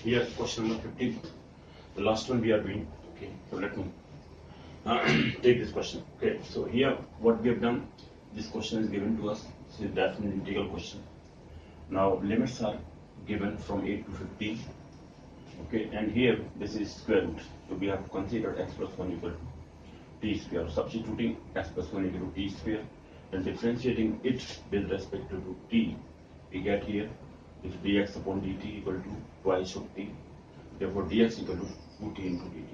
here question number 15, the last one we are doing. Okay, so let me take this question. Okay, so here what we have done, this question is given to us. This is definite integral question. Now limits are given from 8 to 15. Okay, and here this is square root. So we have considered x plus 1 equal to t square. Substituting x plus 1 equal to t square and differentiating it with respect to t, we get here is dx upon dt equal to twice of t. Therefore dx equal to 2t into dt.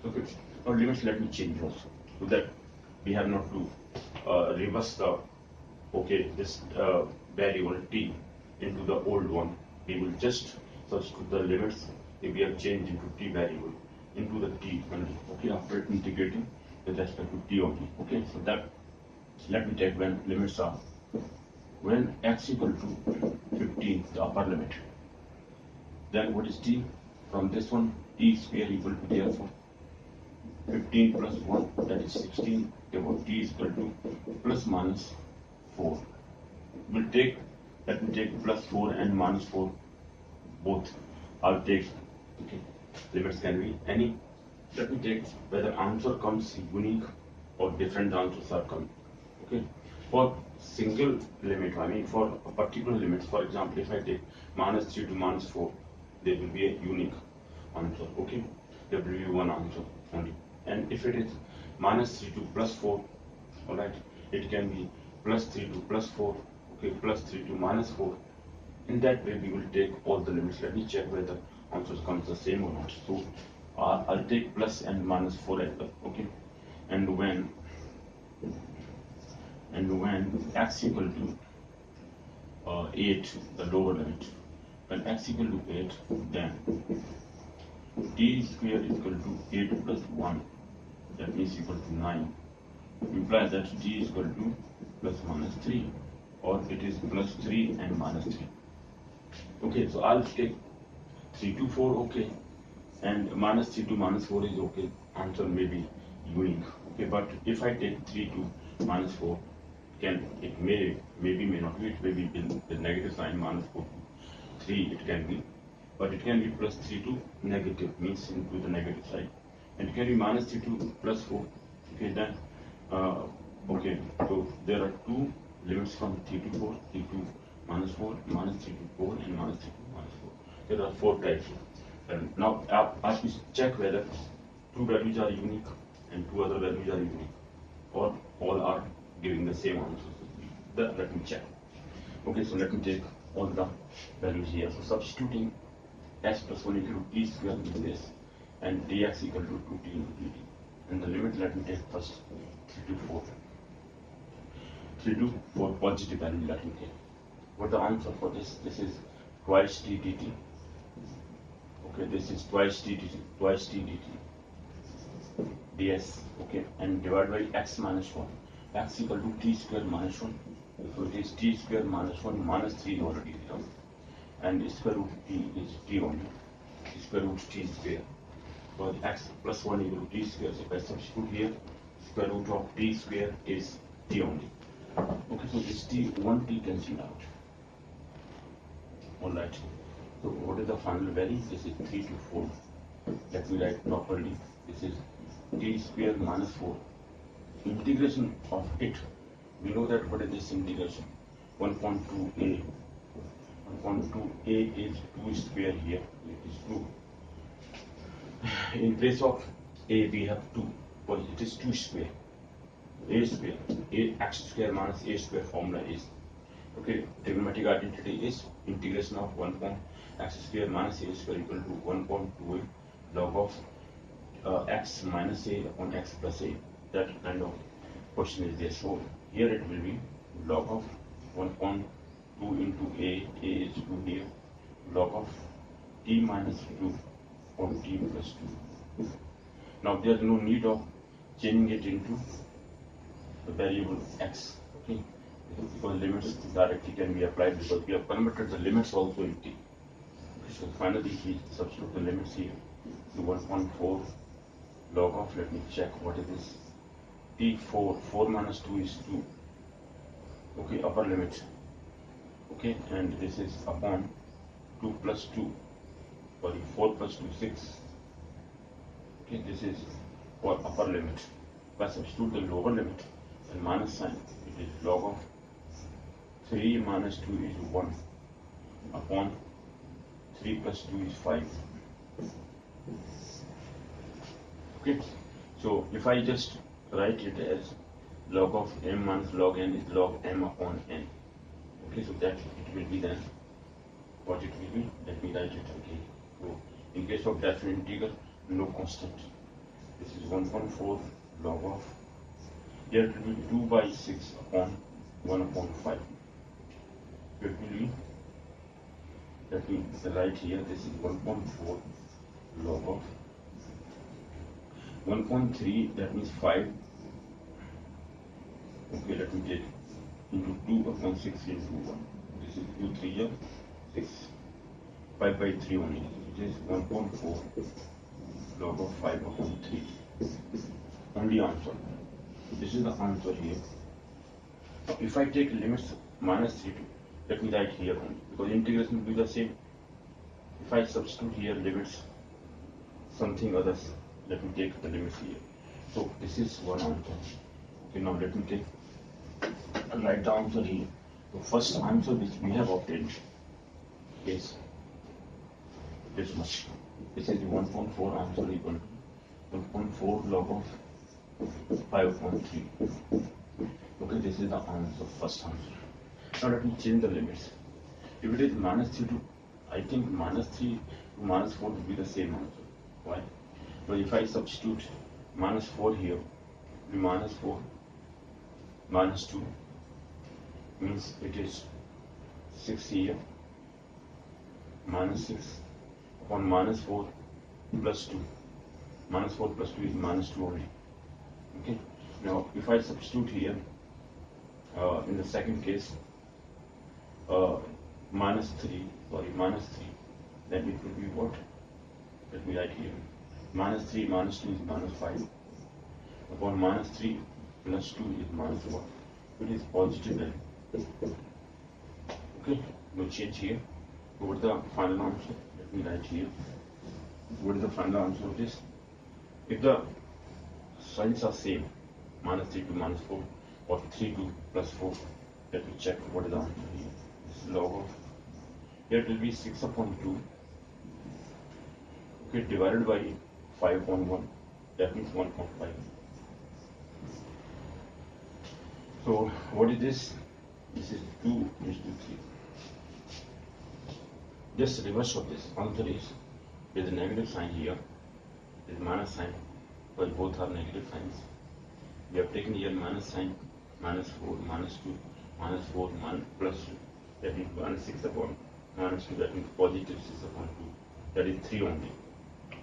Okay, now limits let me change also. So that we have not to reverse the this variable t into the old one. We will just substitute the limits if we have changed into t variable into the t only. Okay, after integrating with respect to t only. Okay, so that let me take when limits are when x equal to 15, the upper limit. Then what is t? From this one, t square equal to therefore 15 plus 1, that is 16. Therefore t is equal to plus minus 4. We'll take, let me take plus 4 and minus 4 both. I'll take, okay, limits can be any. Let me take whether answer comes unique or different answers are coming. Okay, for single limit, I mean for a particular limit, for example, if I take minus 3 to minus 4, there will be a unique answer. Okay, there will be one answer only. And if it is minus 3 to plus 4, alright, it can be plus 3 to plus 4, okay, plus 3 to minus 4. In that way, we will take all the limits. Let me check whether answers comes the same or not. So I'll take plus and minus 4 as well. Okay, and when x equal to 8, the lower limit, when x equal to 8, then t square is equal to 8 plus 1, that means equal to 9, implies that t is equal to plus minus 3, or it is plus 3 and minus 3. Okay, so I'll take 3 to 4, okay, and minus 3 to minus 4 is okay, answer may be unique. Okay, but if I take 3 to minus 4, it may not be, it may be the negative sign, minus 4 to 3 it can be, but it can be plus 3 to negative, means into the negative side, and it can be minus 3 to plus 4. Okay, then okay, so there are two limits from 3 to 4, 3 to minus 4, minus 3 to 4, and minus 3 to minus 4. There are 4 types. And now I have to check whether two values are unique and two other values are unique, or all are giving the same answer. That let me check. Okay, so let me take all the values here. So substituting x plus 1 equal to t square with this, and dx equal to 2t into dt. And the limit, let me take first 3 to 4. 3 to 4 positive value, let me take. What the answer for this? This is twice t dt. Okay, this is twice t dt. ds, okay, and divided by x minus 1. X equal to t square minus 1. So it is t square minus 1 minus 3 already there. And square root t is t only. Square root t square. So x plus 1 equal to t square. So if I substitute here, square root of t square is t only. Okay, so this t, 1t cancelled out. Alright. So what is the final value? This is 3 to 4. Let me write properly. This is t square minus 4. Integration of it. We know that what is this integration? 1.2a. 1.2a is 2 square here. It is 2. In place of a we have 2. But it is 2 square. A square. A x square minus a square formula is. Okay, trigonometric identity is integration of 1.x square minus a square equal to 1.2a log of x minus a upon x plus a. That kind of question is there. So here it will be log of 1.2 into a is 2 here, log of t minus 2 on t plus 2. Now there is no need of changing it into the variable x. Okay, because limits directly can be applied, because we have converted the limits also in t. Okay, so finally we substitute the limits here to 1.4 log of, let me check what is this, t4, 4 minus 2 is 2. Okay, upper limit. Okay, and this is upon 2 plus 2. sorry, 4 plus 2, 6. Okay, this is for upper limit. If I substitute the lower limit and minus sign, it is log of 3 minus 2 is 1 upon 3 plus 2 is 5. Okay, so if I just write it as log of m minus log n is log m upon n. Okay, so that it will be then what it will be. Let me write it again. So in case of definite integral, no constant. This is 1.4 log of, here it will be 2 by 6 upon 1 upon 5. It will be, let me write here, this is 1.4 log of 1.3, that means 5. Okay, let me take into 2 upon 6 into 1. This is 2, 3, 6. 5 by 3 only. It is 1.4 log of 5 upon 3. Only answer. This is the answer here. Now, if I take limits minus 3 to, let me write here only, because integration will be the same. If I substitute here limits something others, let me take the limits here. So this is one answer. Okay, now let me take write the answer here. The first answer which we have obtained is this much. This is the 1.4 answer equal to 1.4 log of 5.3. Okay, this is the answer, first answer. Now let me change the limits. If it is minus 3 to, I think minus 3 to minus 4 will be the same answer. Why? But if I substitute minus 4 here, it will be minus 4 minus 2 means it is 6 here, minus 6 upon minus 4 plus 2. Minus 4 plus 2 is minus 2 only. Okay. Now if I substitute here in the second case minus 3, then it will be what? Let me write here. Minus 3 minus 2 is minus 5 upon minus 3 plus 2 is minus 1. It is positive value. Okay, no change here. What is the final answer? Let me write here. What is the final answer of this? If the signs are same, minus 3 to minus 4 or 3 to plus 4, let me check what is the answer here. This is log of, here it will be 6 upon 2, okay, divided by 5 upon 1, that means 1.5. So what is this? This is 2 is to 3. Just reverse of this. Answer is with a negative sign here, with minus sign, but both are negative signs. We have taken here minus sign, minus 4, minus 2, minus 4, plus 2. That means minus 6 upon minus 2, that means positive 6 upon 2. That is 3 only.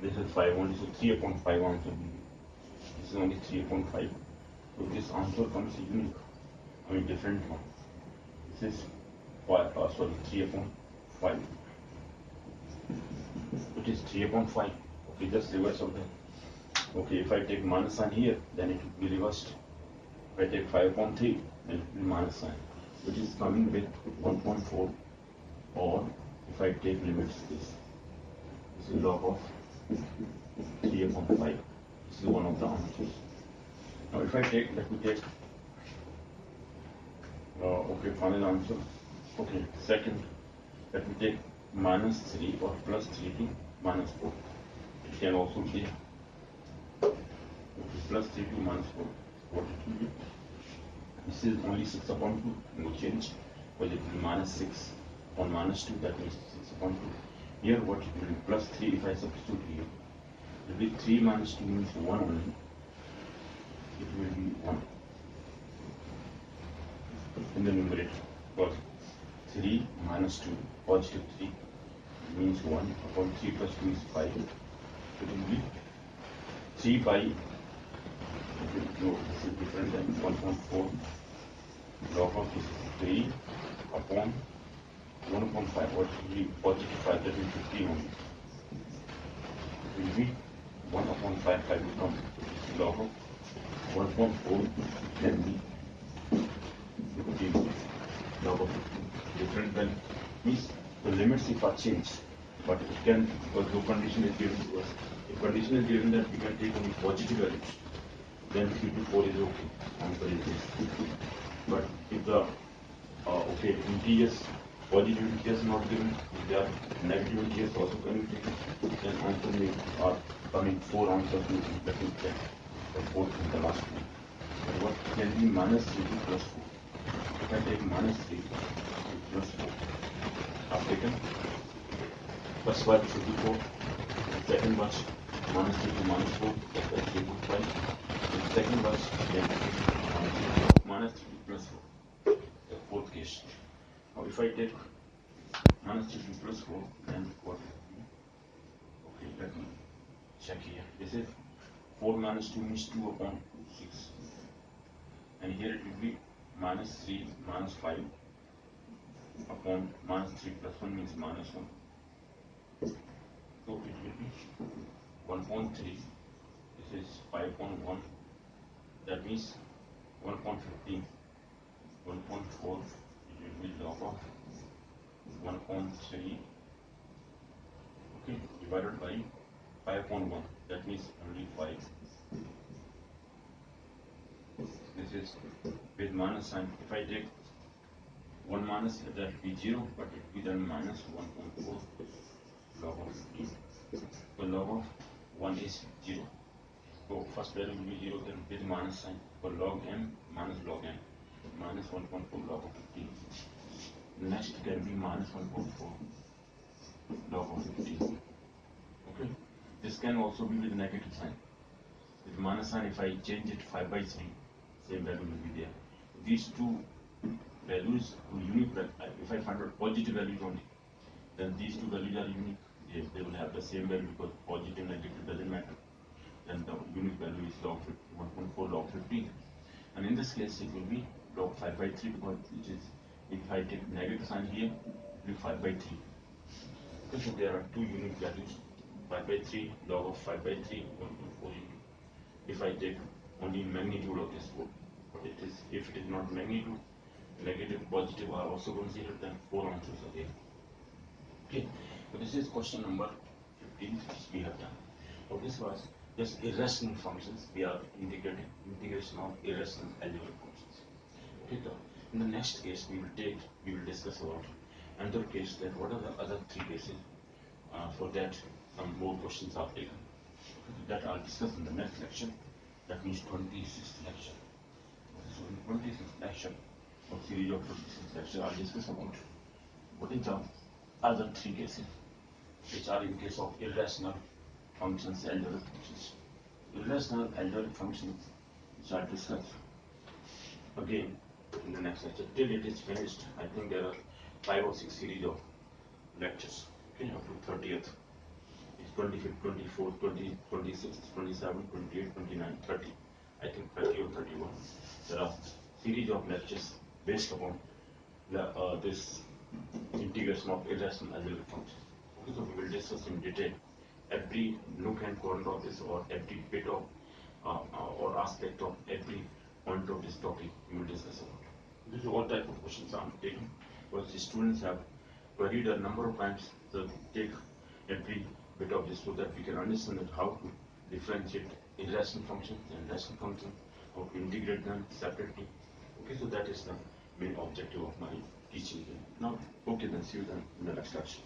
This is 5 only, so 3 upon 5 answer. This is only 3 upon 5. So this answer comes unique. I mean different one. This is 3 upon 5. It is 3 upon 5. Okay, just reverse of that. Okay, if I take minus sign here, then it will be reversed. If I take 5 upon 3, then it will be minus sign, which is coming with 1.4. Or if I take limits, this is log of 3 upon 5. This is one of the answers. Now if I take, let me take, okay, final answer. Okay, second, let me take minus 3 or plus 3 to minus 4. It can also be plus 3 to minus 4. What it will be? This is only 6 upon 2, no change. But it will be minus 6 on minus 2, that means 6 upon 2. Here what it will be? Plus 3 if I substitute here. It will be 3 minus 2 means 1 only. It will be 1 in the numerator. But 3 minus 2, positive 3 means 1 upon 3 plus 2 is 5. It will be 3 by, no, this is different than 1.4 log of this is 3 upon 1.5, what will be positive 5, that means 15 only. It will be 1 upon 5, 5 will come log of 1.4, then be 15 log of 15. Different than means the limits if are changed, but it can, because no condition is given to us. If condition is given that we can take only positive values, then 3 to 4 is okay. Answer is this. But if the okay, integers, positive integers are not given, if they are negative integers also can be taken, then answer may are coming 4 answers. Let me check the fourth and the last one. And what can be minus 3 to plus 4? If I take minus 3 to plus 4, I've taken first part 3 to 4, second part minus 3 to minus 4, that's 3 to 5, and second part then minus 3 to plus 4, the fourth case. Now if I take minus 3 to plus 4, then what will be? Okay, let me check here. This is 4 minus 2 means 2 upon 6. And here it will be minus 3 minus 5 upon minus 3 plus 1 means minus 1. So it will be 1.3. This is 5.1. That means 1.15. 1.4. It will be log of 1.3. Okay, divided by 5.1. That means only 5. This is with minus sign. If I take 1 minus, that will be 0, but it will be then minus 1.4 log of 15. So log of 1 is 0. So first value will be 0, then with minus sign. For log m minus log n, minus 1.4 log of 15. Next can be minus 1.4 log of 15. Okay. This can also be with negative sign. With minus sign, if I change it 5 by 3, same value will be there. These two values are unique. If I find out positive values only, then these two values are unique. They will have the same value because positive and negative doesn't matter. Then the unique value is log 1.4 log 15. And in this case, it will be log 5 by 3 because it is, if I take negative sign here, it will be 5 by 3. Okay, so there are two unique values, 5 by 3, log of 5 by 3, 1.4 unique. If I take only magnitude of this 4, but it is, if it is not magnitude, negative, positive are also considered, then 4 answers are there. Okay, so this is question number 15 which we have done. So this was just irrational functions. We are integrating integration of irrational algebraic functions. Okay, so in the next case we will discuss about another case, that what are the other 3 cases. For that some more questions are taken. That I'll discuss in the next lecture. That means 26th lecture. So in 26th lecture, or series of 26th lecture, I'll discuss about what is the other 3 cases which are in case of irrational functions, algebraic functions. Irrational algebraic functions which I'll discuss again in the next lecture. Till it is finished, I think there are 5 or 6 series of lectures. Okay, up to 30th. It's 25th, 24th, 20, 26th, 27th, 28th, 29th, 30. I think 30 or 31. There are series of lectures based upon this integration of irrational algebraic functions. Okay, so we will discuss in detail every nook and corner of this, or every bit of or aspect of every point of this topic we will discuss about. This is all type of questions I am taking, because the students have queried a number of times. So take every bit of this so that we can understand that how to differentiate irrational functions and rational functions, how to integrate them separately. Okay, so that is the main objective of my teaching here. Now, okay, then see you then in the next lecture.